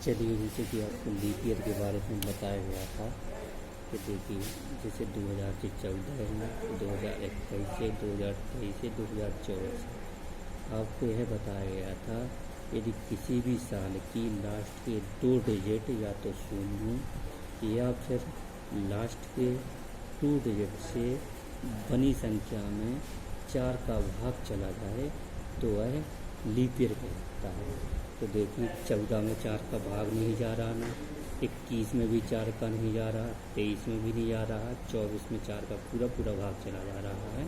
चलिए, जैसे कि आपको लीप ईयर के बारे में बताया गया था कि देखिए, जैसे 2014 है, 2021 से 2023 से 2024 आपको यह बताया गया था यदि किसी भी साल की लास्ट के 2 डिजिट या तो शून्य या फिर लास्ट के 2 डिजिट से बनी संख्या में 4 का भाग चला जाए तो वह लीप ईयर कहलाता है। तो देखिए, 14 में 4 का भाग नहीं जा रहा ना, 21 में भी 4 का नहीं जा रहा, 23 में भी नहीं जा रहा, 24 में 4 का पूरा भाग चला जा रहा है।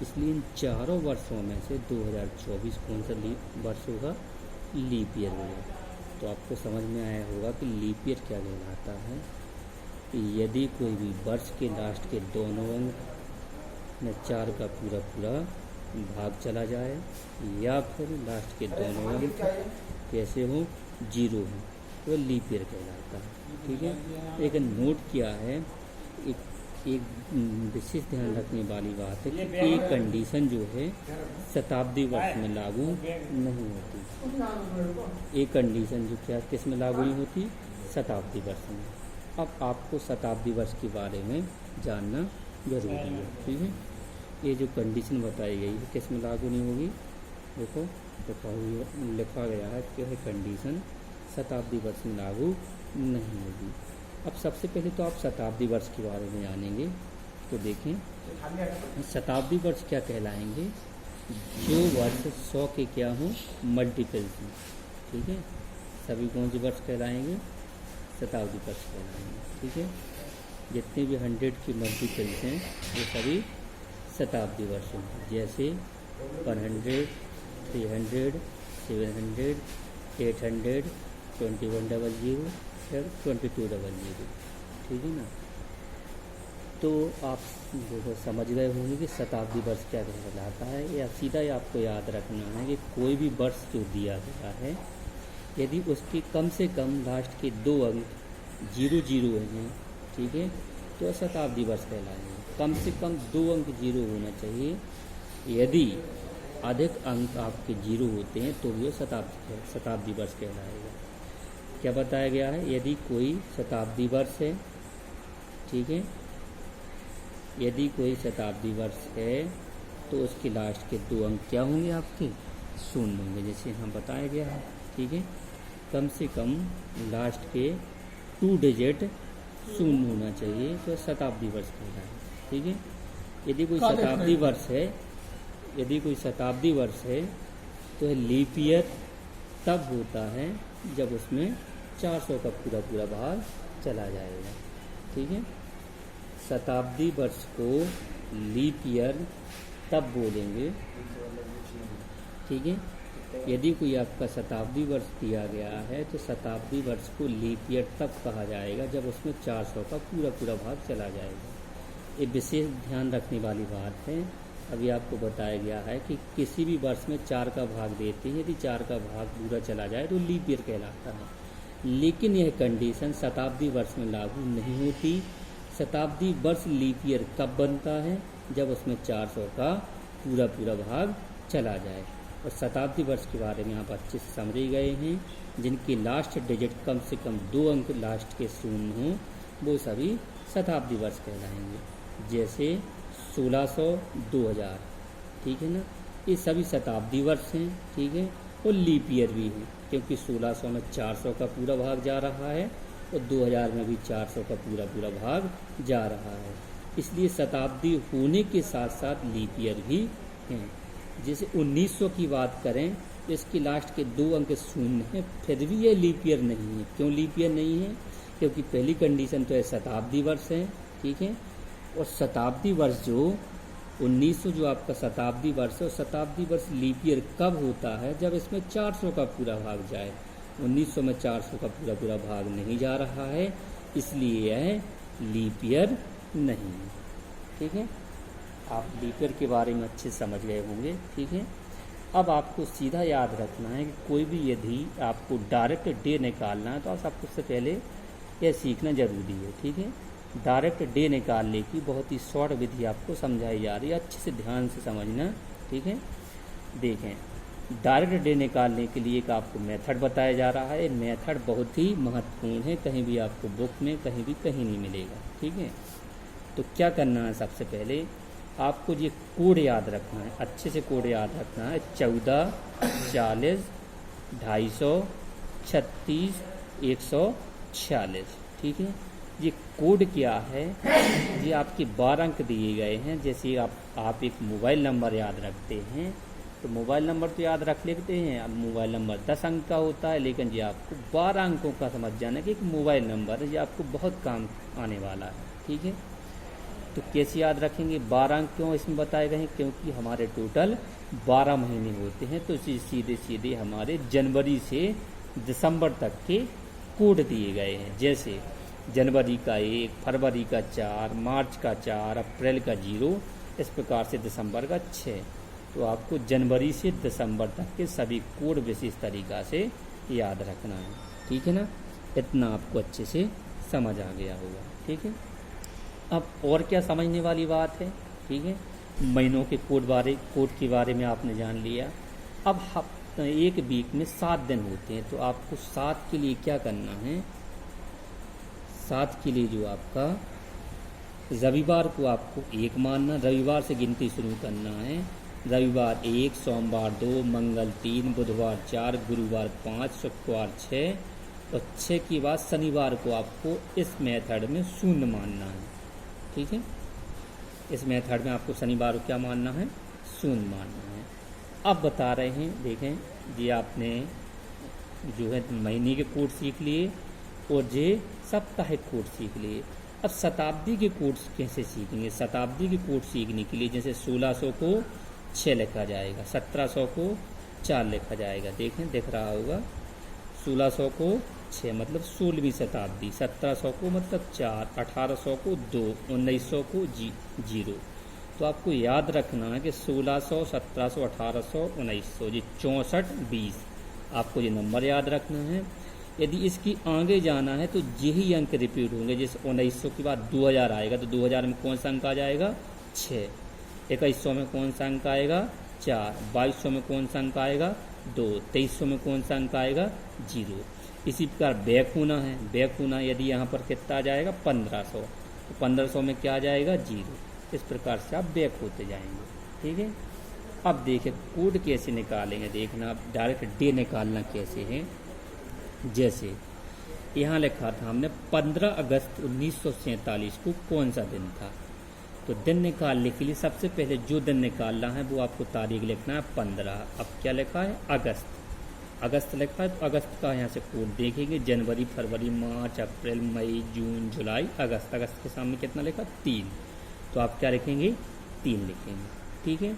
इसलिए इन चारों वर्षों में से 2024 कौन सा वर्ष होगा? लीप ईयर होगा। तो आपको समझ में आया होगा कि लीप ईयर क्या कहलाता है। यदि कोई भी वर्ष के लास्ट के दोनों अंक में 4 का पूरा भाग चला जाए या फिर लास्ट के दोनों अंक कैसे हो, 0 हो, तो लीप ईयर कहलाता है। ठीक है। लेकिन नोट किया है, एक विशेष ध्यान रखने वाली बात है कि ये कंडीशन जो है शताब्दी वर्ष में लागू नहीं होती। एक कंडीशन जो क्या किस में लागू नहीं होती? शताब्दी वर्ष में। अब आपको शताब्दी वर्ष के बारे में जानना जरूरी है। ठीक है। ये जो कंडीशन बताई गई है किस में लागू नहीं होगी? देखो लिखा गया है कि यह कंडीशन शताब्दी वर्ष में लागू नहीं होगी। अब सबसे पहले तो आप शताब्दी वर्ष के बारे में जानेंगे। तो देखें, शताब्दी वर्ष क्या कहलाएंगे? जो वर्ष 100 के क्या हों, मल्टीपल्स हों। ठीक है। सभी कौन से वर्ष कहलाएंगे? शताब्दी वर्ष कहलाएंगे। ठीक है। जितने भी 100 के मल्टीपल्स हैं वो सभी शताब्दी वर्ष हैं। जैसे 100, 300, 700, 800, 2100 फिर 2200। ठीक है ना। तो आप देखो समझ गए होंगे कि शताब्दी वर्ष क्या कहलाता है। या सीधा ही आपको याद रखना है कि कोई भी वर्ष जो दिया गया है यदि उसके कम से कम लास्ट के 2 अंक 00 हैं, ठीक है, तो शताब्दी वर्ष कहलाएंगे। कम से कम 2 अंक 0 होना चाहिए। यदि अधिक अंक आपके 0 होते हैं तो भी शताब्दी वर्ष कहलाएगा। क्या बताया गया है? यदि कोई शताब्दी वर्ष है, ठीक है, यदि कोई शताब्दी वर्ष है तो उसके लास्ट के 2 अंक क्या होंगे? आपके शून्य होंगे, जैसे यहाँ बताया गया है। ठीक है। कम से कम लास्ट के 2 डिजिट शून्य होना चाहिए तो शताब्दी वर्ष कहलाएगा। ठीक है। यदि कोई शताब्दी वर्ष है तो लीप ईयर तब होता है जब उसमें 400 का पूरा भाग चला जाएगा। ठीक है। शताब्दी वर्ष को लीप ईयर तब बोलेंगे। ठीक है। यदि कोई आपका शताब्दी वर्ष दिया गया है तो शताब्दी वर्ष को लीप ईयर तब कहा जाएगा जब उसमें 400 का पूरा भाग चला जाएगा। ये विशेष ध्यान रखने वाली बात है। अभी आपको बताया गया है कि किसी भी वर्ष में 4 का भाग देते हैं, यदि 4 का भाग पूरा चला जाए तो लीप ईयर कहलाता है। लेकिन यह कंडीशन शताब्दी वर्ष में लागू नहीं होती। शताब्दी वर्ष लीप ईयर कब बनता है? जब उसमें 400 का पूरा भाग चला जाए। और शताब्दी वर्ष के बारे में आप अच्छे से समझ गए हैं। जिनके लास्ट डिजिट कम से कम 2 अंक लास्ट के शून्य हों वो सभी शताब्दी वर्ष कहलाएंगे। जैसे 1600, 2000। ठीक है ना। ये सभी शताब्दी वर्ष हैं। ठीक है। और लीप ईयर भी है क्योंकि 1600 में 400 का पूरा भाग जा रहा है और 2000 में भी 400 का पूरा भाग जा रहा है। इसलिए शताब्दी होने के साथ साथ लीप ईयर भी हैं। जैसे 1900 की बात करें तो इसके लास्ट के 2 अंक शून्य हैं, फिर भी ये लीप ईयर नहीं है। क्यों लीप ईयर नहीं है? क्योंकि पहली कंडीशन तो है शताब्दी वर्ष है। ठीक है। और शताब्दी वर्ष जो 1900 जो आपका शताब्दी वर्ष है, और शताब्दी वर्ष लीप ईयर कब होता है? जब इसमें 400 का पूरा भाग जाए। 1900 में 400 का पूरा भाग नहीं जा रहा है, इसलिए यह लीप ईयर नहीं है। ठीक है। आप लीप ईयर के बारे में अच्छे समझ गए होंगे। ठीक है। अब आपको सीधा याद रखना है कि कोई भी यदि आपको डायरेक्ट डे निकालना है तो आप सबसे पहले यह सीखना जरूरी है। ठीक है। डायरेक्ट डे निकालने की बहुत ही शॉर्ट विधि आपको समझाई जा रही है, अच्छे से ध्यान से समझना। ठीक है। देखें, डायरेक्ट डे निकालने के लिए एक आपको मेथड बताया जा रहा है। मेथड बहुत ही महत्वपूर्ण है, कहीं भी आपको बुक में कहीं नहीं मिलेगा। ठीक है, तो क्या करना है, सबसे पहले आपको ये कोड याद रखना है, अच्छे से कोड याद रखना है। 14, 40, 250, 36, 146। ठीक है, ये कोड क्या है, ये आपके 12 अंक दिए गए हैं। जैसे आप एक मोबाइल नंबर याद रखते हैं, तो मोबाइल नंबर तो याद रख लेते हैं। अब मोबाइल नंबर 10 अंक का होता है, लेकिन ये आपको 12 अंकों का समझ जाना कि एक मोबाइल नंबर है, ये आपको बहुत काम आने वाला है। ठीक है, तो कैसे याद रखेंगे, 12 अंक क्यों इसमें बताए गए हैं, क्योंकि हमारे टोटल 12 महीने होते हैं, तो सीधे सीधे हमारे जनवरी से दिसंबर तक के कोड दिए गए हैं। जैसे जनवरी का 1, फरवरी का 4, मार्च का 4, अप्रैल का 0, इस प्रकार से दिसंबर का 6। तो आपको जनवरी से दिसंबर तक के सभी कोड विशेष तरीक़ा से याद रखना है। ठीक है ना, इतना आपको अच्छे से समझ आ गया होगा। ठीक है, अब और क्या समझने वाली बात है। ठीक है, महीनों के कोड के बारे में आपने जान लिया। अब एक वीक में 7 दिन होते हैं, तो आपको 7 के लिए क्या करना है, 7 के लिए जो आपका रविवार को आपको 1 मानना, रविवार से गिनती शुरू करना है। रविवार 1, सोमवार 2, मंगल 3, बुधवार 4, गुरुवार 5, शुक्रवार 6 और 6 के बाद शनिवार को आपको इस मेथड में 0 मानना है। ठीक है, इस मेथड में आपको शनिवार को क्या मानना है, 0 मानना है। अब बता रहे हैं, देखें ये आपने जो है महीने के कोड सीख लिए और ये साप्ताहिक कोड सीख लिए। अब शताब्दी के कोड कैसे सीखेंगे, शताब्दी के कोड सीखने के लिए जैसे 1600 को 6 लिखा जाएगा, 1700 को 4 लिखा जाएगा। देखें, दिख रहा होगा, 1600 को 6 मतलब 16वीं शताब्दी, 1700 को मतलब 4, 1800 को 2, 1900 को 0। तो आपको याद रखना है कि 1600, 1700, 1800, 1900, ये 64, 20 आपको ये नंबर याद रखना है। यदि इसकी आगे जाना है तो यही अंक रिपीट होंगे। जैसे 1900 के बाद 2000 आएगा, तो 2000 में कौन सा अंक आ जाएगा, 6। 2100 में कौन सा अंक आएगा, 4। 2200 में कौन सा अंक आएगा, 2। 2300 में कौन सा अंक आएगा, 0। इसी प्रकार बैक होना है, बैक होना यदि यहाँ पर कितना आ जाएगा, 1500, तो 1500 में क्या आ जाएगा, 0। इस प्रकार से आप बैक होते जाएंगे। ठीक है, अब देखिए कोड कैसे निकालेंगे, देखना आप डायरेक्ट डे निकालना कैसे है। जैसे यहाँ लिखा था हमने 15 अगस्त 1947 को कौन सा दिन था, तो दिन निकालने के लिए सबसे पहले जो दिन निकालना है वो आपको तारीख लिखना है 15। अब क्या लिखा है, अगस्त लिखा है, तो अगस्त का यहाँ से कोड देखेंगे, जनवरी, फरवरी, मार्च, अप्रैल, मई, जून, जुलाई, अगस्त। अगस्त के सामने कितना लिखा, 3, तो आप क्या लिखेंगे, 3 लिखेंगे। ठीक है,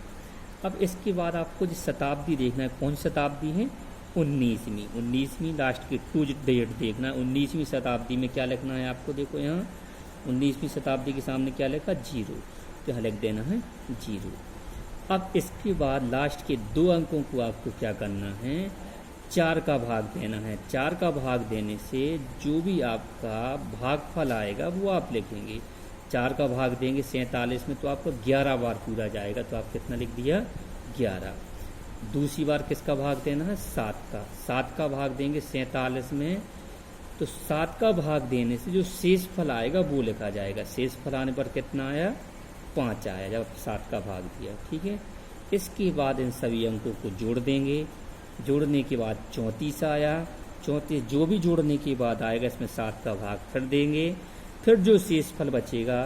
अब इसके बाद आपको जो शताब्दी देखना है, कौन सी शताब्दी है, 19वीं लास्ट की 2 डेट देखना है। 19वीं शताब्दी में क्या लिखना है आपको, देखो यहाँ 19वीं शताब्दी के सामने क्या लिखा, 0, तो यहाँ लिख देना है 0। अब इसके बाद लास्ट के 2 अंकों को आपको क्या करना है, 4 का भाग देना है। 4 का भाग देने से जो भी आपका भागफल आएगा वो आप लिखेंगे। 4 का भाग देंगे 47 में, तो आपको 11 बार पूरा जाएगा, तो आप कितना लिख दिया, 11। दूसरी बार किसका भाग देना है, 7 का। 7 का भाग देंगे 47 में, तो 7 का भाग देने से जो शेष फल आएगा वो लिखा जाएगा। शेष फल आने पर कितना आया, 5 आया जब 7 का भाग दिया। ठीक है, इसके बाद इन सभी अंकों को जोड़ देंगे। जोड़ने के बाद 34 आया, 34 जो भी जोड़ने के बाद आएगा इसमें 7 का भाग फिर देंगे, फिर जो शेष फल बचेगा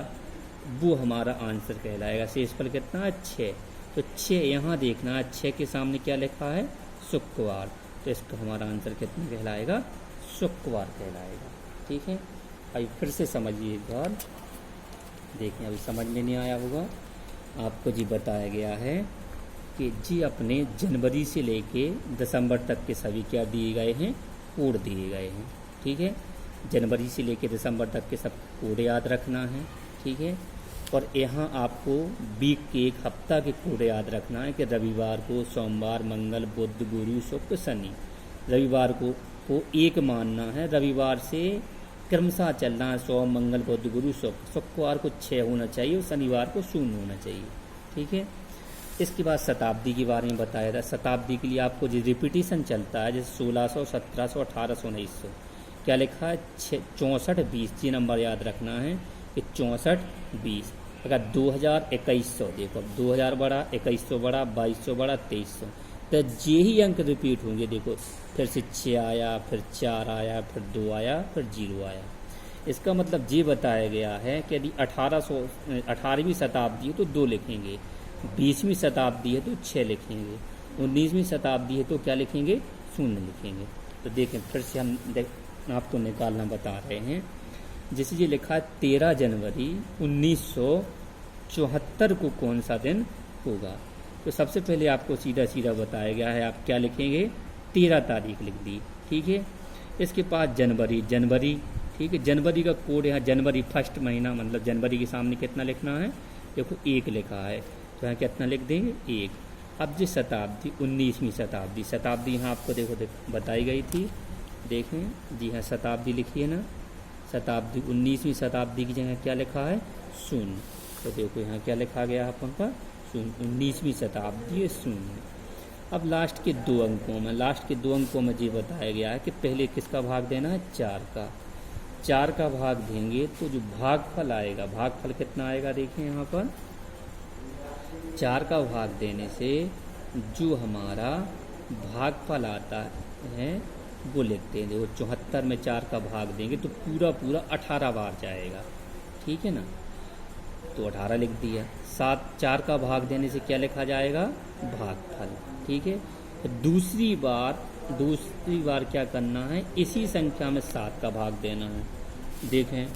वो हमारा आंसर कहलाएगा। शेष फल कितना है, 6, तो 6 यहाँ देखना है, 6 के सामने क्या लिखा है, शुक्रवार, तो इसका हमारा आंसर कितना कहलाएगा, शुक्रवार कहलाएगा। ठीक है, अभी फिर से समझिए एक बार, देखें अभी समझ में नहीं आया होगा। आपको जी बताया गया है कि जी अपने जनवरी से लेके दिसंबर तक के सभी क्या दिए गए हैं, कोड दिए गए हैं। ठीक है, जनवरी से लेके दिसंबर तक के सब कोड याद रखना है। ठीक है, और यहाँ आपको वीक के एक हफ्ता के कोड याद रखना है कि रविवार को, सोमवार, मंगल, बुध, गुरु, शुक्र, शनि। रविवार को 1 मानना है, रविवार से क्रमशः चलना है, सोम, मंगल, बुध, गुरु, शुक्र। शुक्रवार को 6 होना चाहिए और शनिवार को 0 होना चाहिए। ठीक है, इसके बाद शताब्दी के बारे में बताया था। शताब्दी के लिए आपको जो रिपीटिशन चलता है, जैसे 1600, 1700, 1800, 1900, क्या लिखा है 64, 20, जी नंबर याद रखना है कि 64, 20। अगर 2000, 2100, देखो 2000 बढ़ा, 2100 बढ़ा, 2200 बढ़ा, 2300, तो ये ही अंक रिपीट होंगे। देखो फिर से 6 आया, फिर 4 आया, फिर 2 आया, फिर 0 आया। इसका मतलब ये बताया गया है कि यदि 18वीं शताब्दी है तो 2 लिखेंगे, 20वीं शताब्दी है तो 6 लिखेंगे, 19वीं शताब्दी है तो क्या लिखेंगे 0 लिखेंगे। तो देखें फिर से हम आपको निकालना बता रहे हैं। जैसे ये लिखा है 13 जनवरी 1974 को कौन सा दिन होगा, तो सबसे पहले आपको सीधा सीधा बताया गया है, आप क्या लिखेंगे 13 तारीख लिख दी, ठीक है। इसके बाद जनवरी, ठीक है, जनवरी का कोड यहाँ जनवरी फर्स्ट महीना, मतलब जनवरी के सामने कितना लिखना है, देखो 1 लिखा है तो यहाँ कितना लिख देंगे 1। अब जो शताब्दी 19वीं शताब्दी यहाँ आपको देखो बताई गई थी, देखें जी हाँ शताब्दी लिखिए ना, शताब्दी 19वीं शताब्दी की जगह क्या लिखा है 0, तो देखो यहाँ क्या लिखा गया है अपन का 0, 19वीं शताब्दी है 0। अब लास्ट के 2 अंकों में ये बताया गया है कि पहले किसका भाग देना है 4 का भाग देंगे तो जो भागफल आएगा, भागफल कितना आएगा देखिए यहाँ पर 4 का भाग देने से जो हमारा भागफल आता है वो लिखते हैं। देखो 74 में 4 का भाग देंगे तो पूरा 18 बार जाएगा, ठीक है ना, तो 18 लिख दिया। 4 का भाग देने से क्या लिखा जाएगा भागफल, ठीक है। तो दूसरी बार क्या करना है, इसी संख्या में 7 का भाग देना है। देखें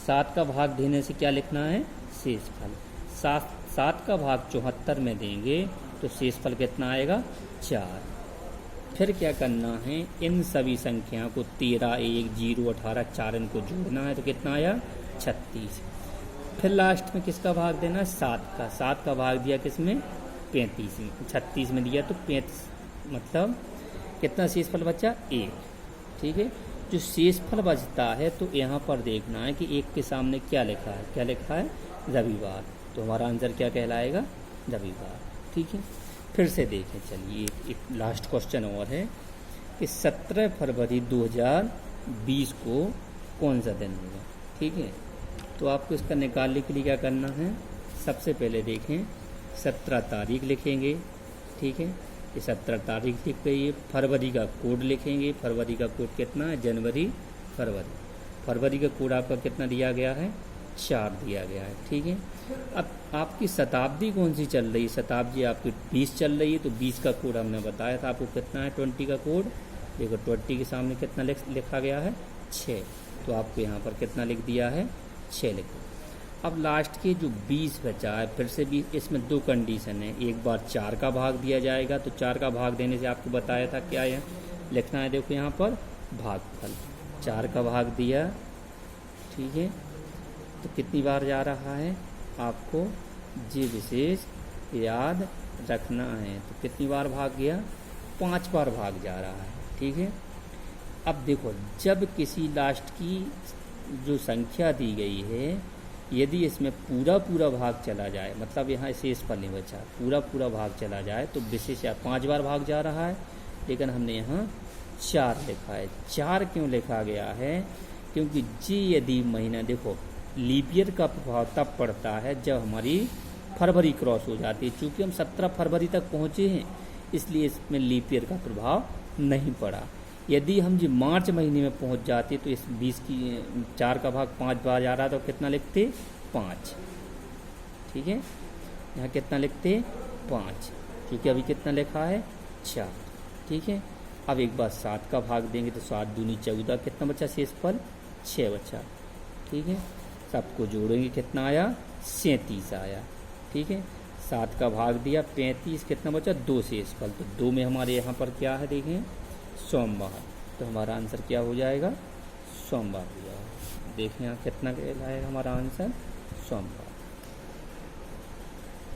7 का भाग देने से क्या लिखना है शेषफल। 7 का भाग 74 में देंगे तो शेषफल कितना आएगा 4। फिर क्या करना है, इन सभी संख्या को 13, 1, 0, 18, 4 इनको जोड़ना है तो कितना आया 36। फिर लास्ट में किसका भाग देना है 7 का भाग दिया किसमें 35 में, 36 में दिया तो 35, मतलब कितना शेषफल बचा 1, ठीक है। जो शेषफल बचता है तो यहाँ पर देखना है कि 1 के सामने क्या लिखा है रविवार, तो हमारा आंसर क्या कहलाएगा रविवार, ठीक है। फिर से देखें, चलिए एक लास्ट क्वेश्चन और है कि 17 फरवरी 2020 को कौन सा दिन होगा, ठीक है। तो आपको इसका निकालने के लिए क्या करना है, सबसे पहले देखें 17 तारीख लिखेंगे, ठीक है, ये 17 तारीख लिख गई है। फरवरी का कोड लिखेंगे, फरवरी का कोड कितना है जनवरी, फरवरी का कोड आपका कितना दिया गया है 4 दिया गया है, ठीक है। अब आपकी शताब्दी कौन सी चल रही है, शताब्दी आपकी 20 चल रही है तो 20 का कोड हमने बताया था आपको कितना है 20 का कोड, देखो 20 के सामने कितना लिखा गया है 6, तो आपको यहाँ पर कितना लिख दिया है 6 लिखो। अब लास्ट के जो 20 बचा है, फिर से 20, इसमें 2 कंडीशन है, एक बार 4 का भाग दिया जाएगा तो 4 का भाग देने से आपको बताया था क्या है लिखना है, देखो यहाँ पर भागफल 4 का भाग दिया, ठीक है, तो कितनी बार जा रहा है आपको जी विशेष याद रखना है, तो कितनी बार भाग गया 5 बार भाग जा रहा है, ठीक है। अब देखो जब किसी लास्ट की जो संख्या दी गई है यदि इसमें पूरा भाग चला जाए, मतलब यहाँ शेषफल नहीं बचा, पूरा भाग चला जाए तो विशेष याद 5 बार भाग जा रहा है, लेकिन हमने यहाँ 4 लिखा है। 4 क्यों लिखा गया है, क्योंकि जी यदि महीना देखो लीप ईयर का प्रभाव तब पड़ता है जब हमारी फरवरी क्रॉस हो जाती है, चूँकि हम 17 फरवरी तक पहुँचे हैं इसलिए इसमें लीप ईयर का प्रभाव नहीं पड़ा। यदि हम जी मार्च महीने में पहुँच जाते तो इस 20 की 4 का भाग 5 बार जा रहा तो कितना लिखते 5, ठीक है, यहाँ कितना लिखते 5, क्योंकि अभी कितना लिखा है 4, ठीक है। अब एक बार 7 का भाग देंगे तो 7 दूनी 14, कितना बचा शेषफल 6 बचा, ठीक है। सबको जोड़ेंगे कितना आया 37 आया, ठीक है। 7 का भाग दिया 35, कितना बचा 2 शेषफल, तो 2 में हमारे यहाँ पर क्या है देखें सोमवार, तो हमारा आंसर क्या हो जाएगा सोमवार हो जाएगा। देखें यहाँ कितना कहलाएगा हमारा आंसर सोमवार।